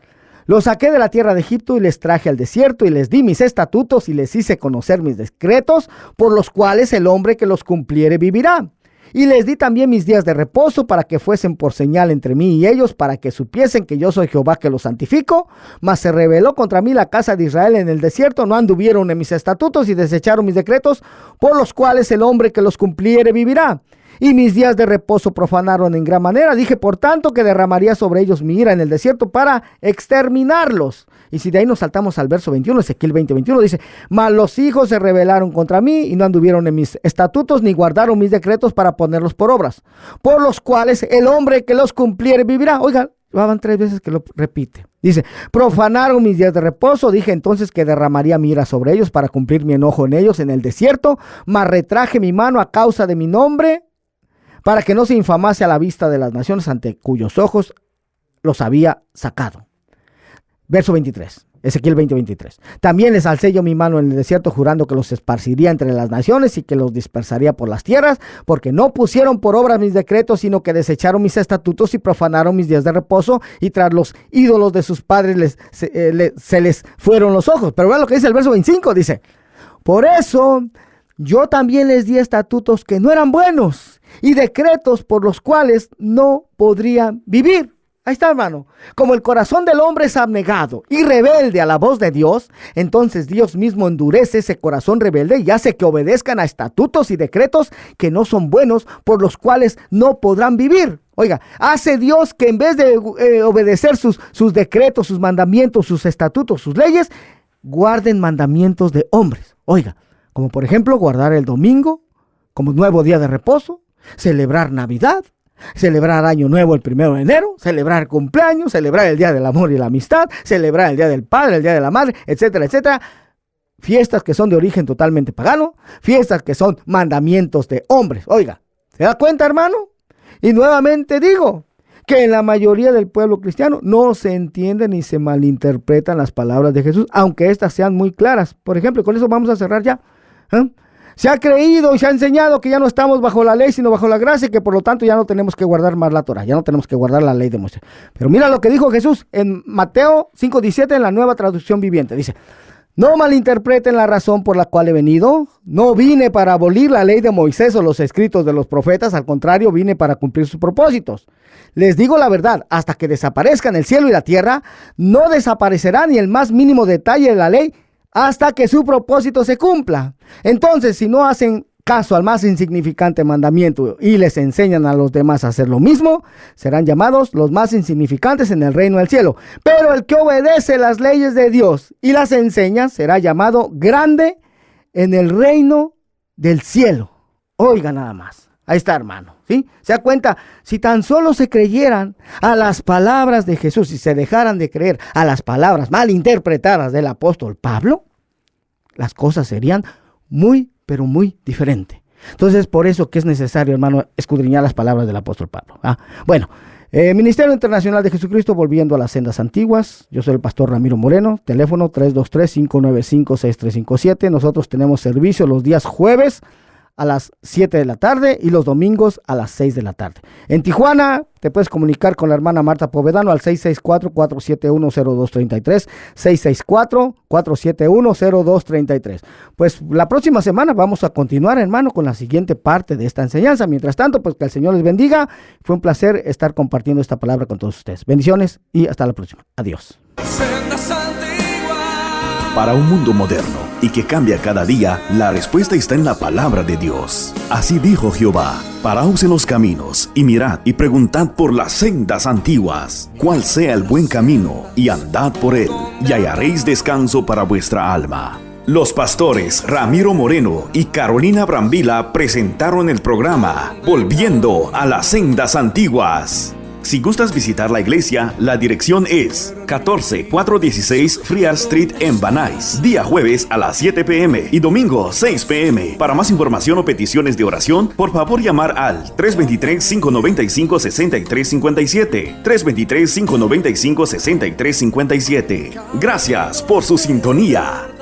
los saqué de la tierra de Egipto y les traje al desierto y les di mis estatutos y les hice conocer mis decretos, por los cuales el hombre que los cumpliere vivirá. Y les di también mis días de reposo para que fuesen por señal entre mí y ellos, para que supiesen que yo soy Jehová que los santifico. Mas se rebeló contra mí la casa de Israel en el desierto, no anduvieron en mis estatutos y desecharon mis decretos, por los cuales el hombre que los cumpliere vivirá. Y mis días de reposo profanaron en gran manera. Dije, por tanto, que derramaría sobre ellos mi ira en el desierto para exterminarlos. Y si de ahí nos saltamos al verso 21, Ezequiel 20:21, dice: mas los hijos se rebelaron contra mí y no anduvieron en mis estatutos ni guardaron mis decretos para ponerlos por obras, por los cuales el hombre que los cumpliere vivirá. Oiga, van 3 veces que lo repite. Dice: profanaron mis días de reposo. Dije entonces que derramaría mi ira sobre ellos para cumplir mi enojo en ellos en el desierto. Mas retraje mi mano a causa de mi nombre, para que no se infamase a la vista de las naciones ante cuyos ojos los había sacado. Verso 23, Ezequiel 20:23. También les alcé yo mi mano en el desierto, jurando que los esparciría entre las naciones y que los dispersaría por las tierras, porque no pusieron por obra mis decretos, sino que desecharon mis estatutos y profanaron mis días de reposo, y tras los ídolos de sus padres se les fueron los ojos. Pero vean lo que dice el verso 25, dice: por eso yo también les di estatutos que no eran buenos y decretos por los cuales no podrían vivir. Ahí está, hermano. Como el corazón del hombre es abnegado y rebelde a la voz de Dios, entonces Dios mismo endurece ese corazón rebelde y hace que obedezcan a estatutos y decretos que no son buenos, por los cuales no podrán vivir. Oiga, hace Dios que en vez de obedecer sus decretos, sus mandamientos, sus estatutos, sus leyes, guarden mandamientos de hombres. Oiga, como por ejemplo guardar el domingo como nuevo día de reposo, celebrar Navidad, celebrar Año Nuevo el 1 de enero, celebrar cumpleaños, celebrar el Día del Amor y la Amistad, celebrar el Día del Padre, el Día de la Madre, etcétera, etcétera. Fiestas que son de origen totalmente pagano, fiestas que son mandamientos de hombres. Oiga, ¿se da cuenta, hermano? Y nuevamente digo que en la mayoría del pueblo cristiano no se entienden ni se malinterpretan las palabras de Jesús, aunque estas sean muy claras. Por ejemplo, con eso vamos a cerrar ya. Se ha creído y se ha enseñado que ya no estamos bajo la ley, sino bajo la gracia, y que por lo tanto ya no tenemos que guardar más la Torá, ya no tenemos que guardar la ley de Moisés. Pero mira lo que dijo Jesús en Mateo 5:17 en la Nueva Traducción Viviente. Dice: no malinterpreten la razón por la cual he venido. No vine para abolir la ley de Moisés o los escritos de los profetas. Al contrario, vine para cumplir sus propósitos. Les digo la verdad, hasta que desaparezcan el cielo y la tierra, no desaparecerá ni el más mínimo detalle de la ley, hasta que su propósito se cumpla. Entonces, si no hacen caso al más insignificante mandamiento y les enseñan a los demás a hacer lo mismo, serán llamados los más insignificantes en el reino del cielo. Pero el que obedece las leyes de Dios y las enseña será llamado grande en el reino del cielo. Oiga nada más. Ahí está, hermano, ¿sí? ¿Se da cuenta? Si tan solo se creyeran a las palabras de Jesús y se dejaran de creer a las palabras mal interpretadas del apóstol Pablo, las cosas serían muy, pero muy diferentes. Entonces, por eso que es necesario, hermano, escudriñar las palabras del apóstol Pablo. Bueno, Ministerio Internacional de Jesucristo, volviendo a las sendas antiguas. Yo soy el pastor Ramiro Moreno, teléfono 323-595-6357. Nosotros tenemos servicio los días jueves a las 7 de la tarde y los domingos a las 6 de la tarde. En Tijuana te puedes comunicar con la hermana Marta Povedano al 664-471-0233, 664-471-0233. Pues la próxima semana vamos a continuar, hermano, con la siguiente parte de esta enseñanza. Mientras tanto, pues que el Señor les bendiga. Fue un placer estar compartiendo esta palabra con todos ustedes. Bendiciones y hasta la próxima. Adiós. Sendas antiguas. Para un mundo moderno y que cambia cada día, la respuesta está en la palabra de Dios. Así dijo Jehová: paraos en los caminos y mirad y preguntad por las sendas antiguas, cuál sea el buen camino, y andad por él, y hallaréis descanso para vuestra alma. Los pastores Ramiro Moreno y Carolina Brambila presentaron el programa Volviendo a las Sendas Antiguas. Si gustas visitar la iglesia, la dirección es 14416 Friar Street en Van Nuys, día jueves a las 7 p.m. y domingo 6 p.m. Para más información o peticiones de oración, por favor llamar al 323-595-6357, 323-595-6357. Gracias por su sintonía.